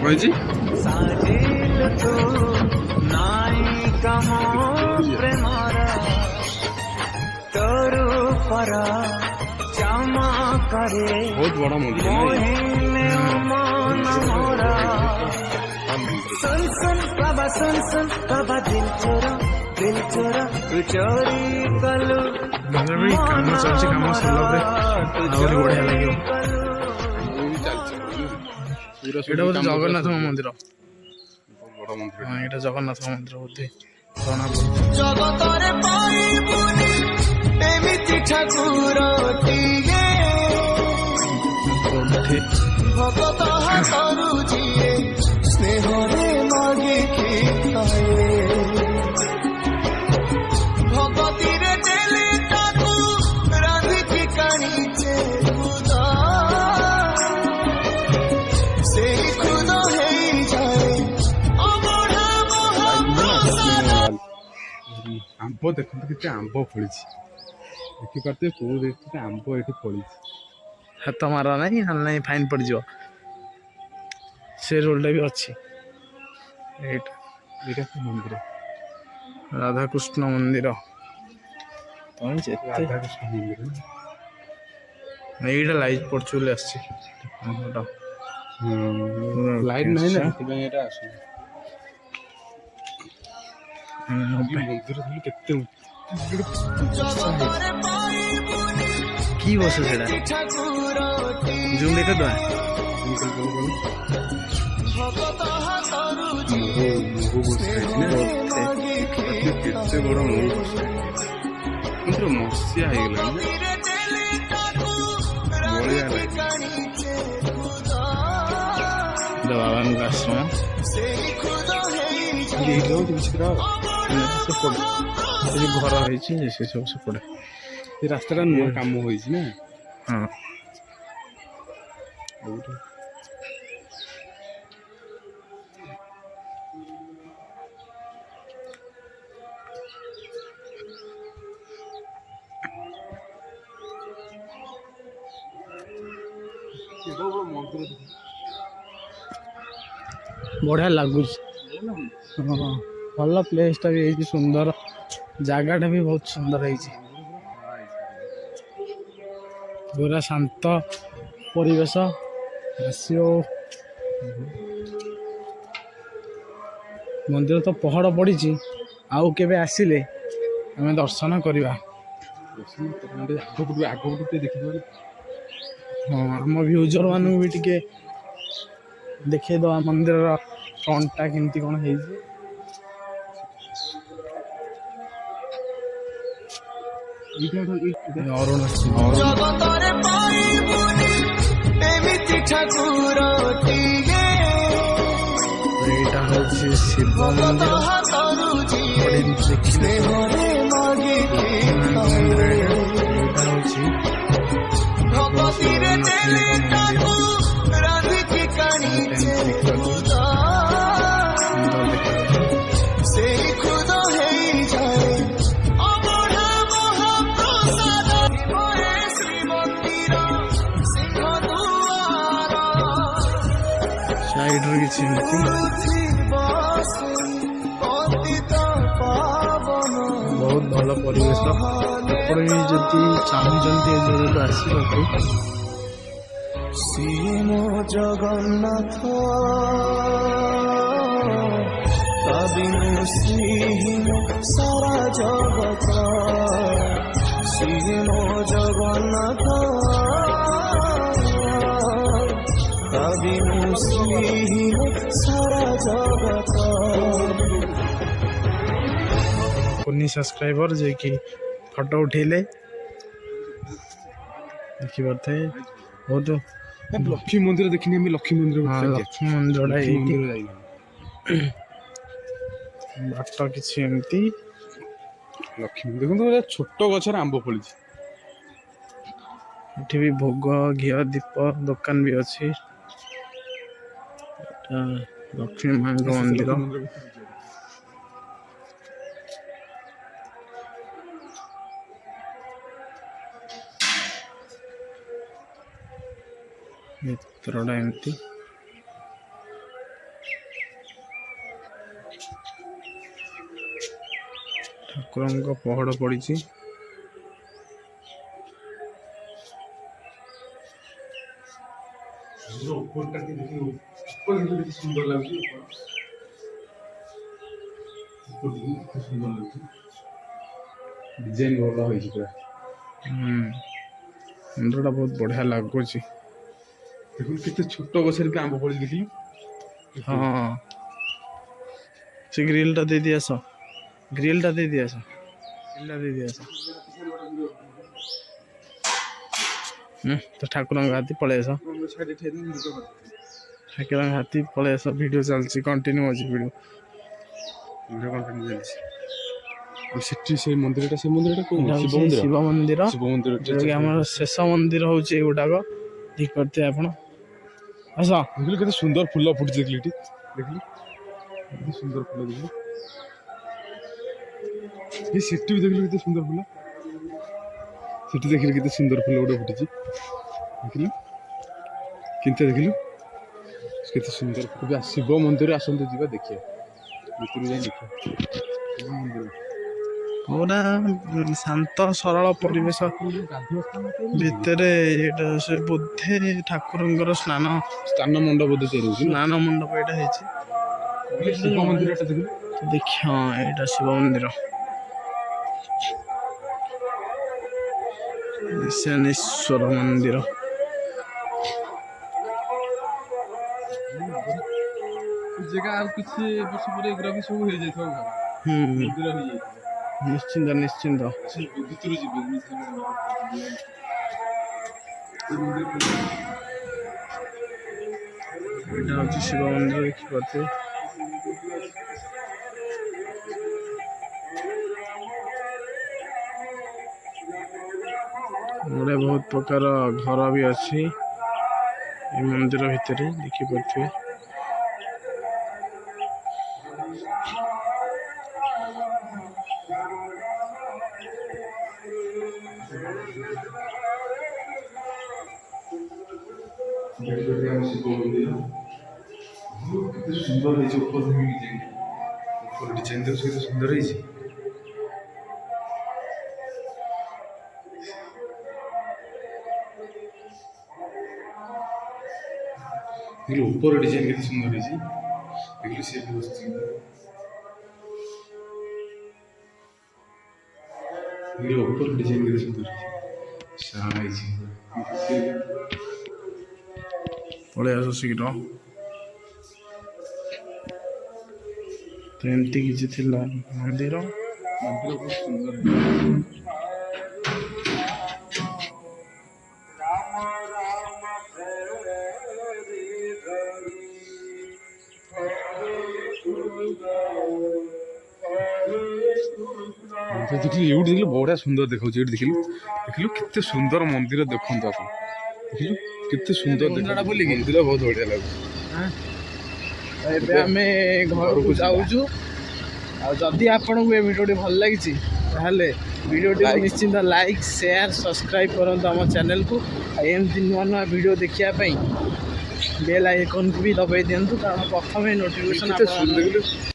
କହିଛି ବହୁତ ବଡ ମନ୍ଦିର କାମ ଚାଲିଛି କାମ ସରିଲା ପରେ ଆହୁରି ବଢିଆ ଲାଗିବ। ଏଇଟା ବୋଧେ ଜଗନ୍ନାଥଙ୍କ ମନ୍ଦିର। ବଡ ମନ୍ଦିର ହଁ ଏଇଟା ଜଗନ୍ନାଥଙ୍କ ମନ୍ଦିର ବୋଧେ ଜଣା ପଡୁଛି। ଜଗତରେ ପାଇବୁନି ଏମିତି ଠାକୁରଟିଏ ଭଗତ ହାତରୁ ଯିଏ ସ୍ନେହରେ ମାଗିକି ଖାଏ ଭଗତିରେ ଦେଲେ ତାକୁ ରାଧିକି କାଣିଛେ ଖୁଦା ସେଇ ଖୁଦ ହେଇଯାଏ ଅବଢା ମହାପ୍ରସାଦ। ଆମ୍ବ ଦେଖନ୍ତୁ କେତେ ଆମ୍ବ ଫଳିଛି ଦେଖିପାରୁଥିବେ କୋଉ କେତେ ଆମ୍ବ ଏଠି ଫଳିଛି। ହାତ ମାର ନାହିଁ ନାହିଁ ଫାଇନ୍ ପଡ଼ିଯିବ। ସେ ରୋଲଟା ବି ଅଛି। ଏଇଟା ଏଇଟା ମନ୍ଦିର ରାଧାକୃଷ୍ଣ ମନ୍ଦିର। ରାଧାକୃଷ୍ଣ ମନ୍ଦିର ଏଇଟା ଲାଇଟ୍ ପଡୁଛି ବୋଲି ଆସିଛି। ଲାଇଟ୍ ନାହିଁ ନା ସେଥିପାଇଁ ଏଇଟା ଆସୁନି। ମନ୍ଦିର କେତେ କି ବସ ସେଟା ଜୁମ୍ ଦେଖ କେତେ ବଡ ମନ୍ଦିର ମସିଆ ହେଇଗଲାଣି ବଢିଆ ବାବାଙ୍କ ଆଶ୍ରମ ସେପଟେ ସେ ଘର ହେଇଛି ସେ ସବୁ ସେପଟେ ଏ ରାସ୍ତାଟା ନୂଆ କାମ ହେଇଛି ନା। ହଁ ବଢିଆ ଲାଗୁଛି। ହଁ ଭଲ ପ୍ଲେସଟା ବି ହେଇଛି ସୁନ୍ଦର ଜାଗାଟା ବି ବହୁତ ସୁନ୍ଦର ହେଇଛି। ପୁରା ଶାନ୍ତ ପରିବେଶ ଆସିବ। ମନ୍ଦିର ତ ପହଡ଼ ପଡ଼ିଛି ଆଉ କେବେ ଆସିଲେ ଆମେ ଦର୍ଶନ କରିବା। ହଁ ଆମ ଭ୍ୟୁଜର ମାନଙ୍କୁ ବି ଟିକେ ଦେଖେଇଦବା ମନ୍ଦିରର ଫ୍ରଣ୍ଟଟା କେମିତି କ'ଣ ହେଇଛି। ଜଗତରେ ପାଇବୁନି ଏମିତି ଠାକୁରଟିଏ। ଏଇଟା ହଉଛି ଶିବ ମନ୍ଦିର। ଏଇଟା ହଉଛି ଭଗବତୀଙ୍କ ମନ୍ଦିର। ସେଇ ଖୁଦ ହେଇଯାଏ ଅବଢା ମହାପ୍ରସାଦ। ଶ୍ରୀମନ୍ଦିର ସିଂହଦୁଆର ସାଇଡରେ କିଛି ଏମିତି ବହୁତ ଭଲ ପରିବେଶ। ଆପଣ ବି ଯଦି ଚାହୁଁଛନ୍ତି ଏ ଜାଗାକୁ ଆସିବାକୁ ସିଏ ମୋ ଜଗନ୍ନାଥ କବିନୁ ଶ୍ରୀହୀନ ସାରା ଜଗତ। ସିଏ ମୋ ଜଗନ୍ନାଥ କବିନୁ ଶ୍ରୀହୀନ ସାରା ଜଗତ। କୁନି ସବସ୍କ୍ରାଇବର ଯିଏକି ଫଟୋ ଉଠେଇଲେ ଦେଖିପାରୁଥାଏ। ବହୁତ ଲକ୍ଷ୍ମୀ ମନ୍ଦିର ଦେଖିନି ଆମେ। ଲକ୍ଷ୍ମୀ ମନ୍ଦିର ଲକ୍ଷ୍ମୀ ମନ୍ଦିରଟା ଏଇଠି ବାଟ କିଛି ଏମିତି। ଲକ୍ଷ୍ମୀ ଦେଖନ୍ତୁ ଛୋଟ ଗଛରେ ଆମ୍ବ ଫଳିଛି। ଏଠି ବି ଭୋଗ ଘିଅ ଦୀପ ଦୋକାନ ବି ଅଛି। ଲକ୍ଷ୍ମୀ ମାଙ୍କ ମନ୍ଦିର। ଭିତରଟା ଏମିତି। ଠାକୁରଙ୍କ ପହଡ଼ ପଡ଼ିଛି। ସୁନ୍ଦର ଲାଗୁଛି। ଡିଜାଇନ ଭଲ ହେଇଛି ପୁରା। ମନ୍ଦିରଟା ବହୁତ ବଢ଼ିଆ ଲାଗୁଛି। ଦେଖୁନ କେତେ ଛୋଟ ଗଛରେ ବି ଆମ୍ବ ଫଳି ଦେଖିଲୁ। ହଁ ସେ ଗ୍ରିଲଟା ଦେଇଦେଇ ଆସ, ଗ୍ରିଲଟା ଦେଇଦେଇ ଆସ, ଗ୍ରିଲଟା ଦେଇଦେଇ ଆସ। ତ ଠାକୁରଙ୍କ ହାତୀ ପଳେଇ ଆସ, ଠାକୁରଙ୍କ ହାତୀ ପଳେଇ ଆସ। ଭିଡ଼ିଓ ଚାଲିଛି, କଣ୍ଟିନ୍ୟୁ ଅଛି ଭିଡ଼ିଓ କଣ୍ଟିନ୍ୟୁ ଚାଲିଛି। ଆଉ ସେଠି ସେ ମନ୍ଦିରଟା କୋଉ ଶିବ ମନ୍ଦିର। ଶିବ ମନ୍ଦିର ଯେଉଁଟାକି ଆମର ଶେଷ ମନ୍ଦିର ହେଉଛି ଏଗୁଡ଼ାକ, ଦେଖିପାରୁଥିବେ ଆପଣ। ଆସ। ଦେଖିଲୁ କେତେ ସୁନ୍ଦର ଫୁଲ ଫୁଟିଛି, ଦେଖିଲି ଏଠି ଦେଖିଲୁ କେତେ ସୁନ୍ଦର ଫୁଲ ଦେଖିଲୁ। ସେଠି ବି ଦେଖିଲୁ କେତେ ସୁନ୍ଦର ଫୁଲ, ସେଠି ଦେଖିଲୁ କେତେ ସୁନ୍ଦର ଫୁଲ ଗୋଟେ ଫୁଟିଛି, ଦେଖିଲୁ କେମିତି ଦେଖିଲୁ କେତେ ସୁନ୍ଦର। ଶିବ ମନ୍ଦିର ଆସନ୍ତୁ, ଯିବା ଦେଖିବା, ଭିତରକୁ ଯାଇ ଦେଖିବା ଶିବ ମନ୍ଦିର। ପୁରା ଶାନ୍ତ ସରଳ ପରିବେଶ ଭିତରେ ଏଇଟା ସେ ବୋଧେ ଠାକୁରଙ୍କର ସ୍ନାନ ମଣ୍ଡପ ବୋଧେ ତିଆରି ହେଉଛି। ସ୍ନାନ ମଣ୍ଡପ ଏଇଟା ହେଇଛି। ଶିବ ମନ୍ଦିରଟା ଦେଖିଲୁ, ଦେଖ ଏଇଟା ଶିବ ମନ୍ଦିର। ଶନେଶ୍ୱର ମନ୍ଦିର। ଜାଗା ଆଉ କିଛି ବର୍ଷ ପରେ ଏଗୁଡ଼ା ବି ସବୁ ହେଇଯାଇଥିବ, ମନ୍ଦିର ହେଇଯାଇଥିବ। ନିଶ୍ଚିନ୍ତ ନିଶ୍ଚିନ୍ତ। ଭିତରୁ ଯିବେ ଏଇଟା ହେଉଛି ଶିବ ମନ୍ଦିର, ଦେଖିପାରୁଥିବେ। ଗୋଟେ ବହୁତ ପ୍ରକାର ଘର ବି ଅଛି ଏ ମନ୍ଦିର ଭିତରେ, ଦେଖିପାରୁଥିବେ। ଶିବ ମନ୍ଦିର କେତେ ସୁନ୍ଦର ହେଇଛି। ଉପର ଡିଜାଇନ ତ କେତେ ସୁନ୍ଦର ହେଇଛି। ଦେଖିଲୁ ଉପର ଡିଜାଇନ କେତେ ସୁନ୍ଦର ହେଇଛି, ଦେଖିଲୁ ସେ ବି ବସିଛି। ଦେଖିଲୁ ଉପର ଡିଜାଇନ କେତେ ସୁନ୍ଦର ହେଇଛି, ସାରା ହେଇଛି। ପଳେଇ ଆସ ଶୀଘ୍ର। ତ ଏମିତି କିଛି ଥିଲା ମନ୍ଦିର। ବହୁତ ସୁନ୍ଦର। ଦେଖିଲୁ ଏଇଠି ଦେଖିଲୁ ବଢିଆ ସୁନ୍ଦର ଦେଖାଉଛି। ଏଇଠି ଦେଖିଲୁ କେତେ ସୁନ୍ଦର ମନ୍ଦିର, ଦେଖନ୍ତୁ ଆପଣ ଦେଖିଲୁ କେତେ ସୁନ୍ଦର ମନ୍ଦିରଟା ବୁଲିକି ମନ୍ଦିର ବହୁତ ବଢିଆ ଲାଗୁଛି। ଏବେ ଆମେ ଘରକୁ ଯାଉଛୁ। ଆଉ ଯଦି ଆପଣଙ୍କୁ ଏ ଭିଡ଼ିଓଟି ଭଲ ଲାଗିଛି ତାହେଲେ ଭିଡ଼ିଓଟି ନିଶ୍ଚିନ୍ତ ଲାଇକ୍, ସେୟାର, ସବସ୍କ୍ରାଇବ୍ କରନ୍ତୁ ଆମ ଚ୍ୟାନେଲକୁ। ଆଉ ଏମିତି ନୂଆ ନୂଆ ଭିଡ଼ିଓ ଦେଖିବା ପାଇଁ ବେଲ୍ ଆଇକନ୍କୁ ବି ଦବାଇ ଦିଅନ୍ତୁ, କାରଣ ପ୍ରଥମେ ନୋଟିଫିକେସନ୍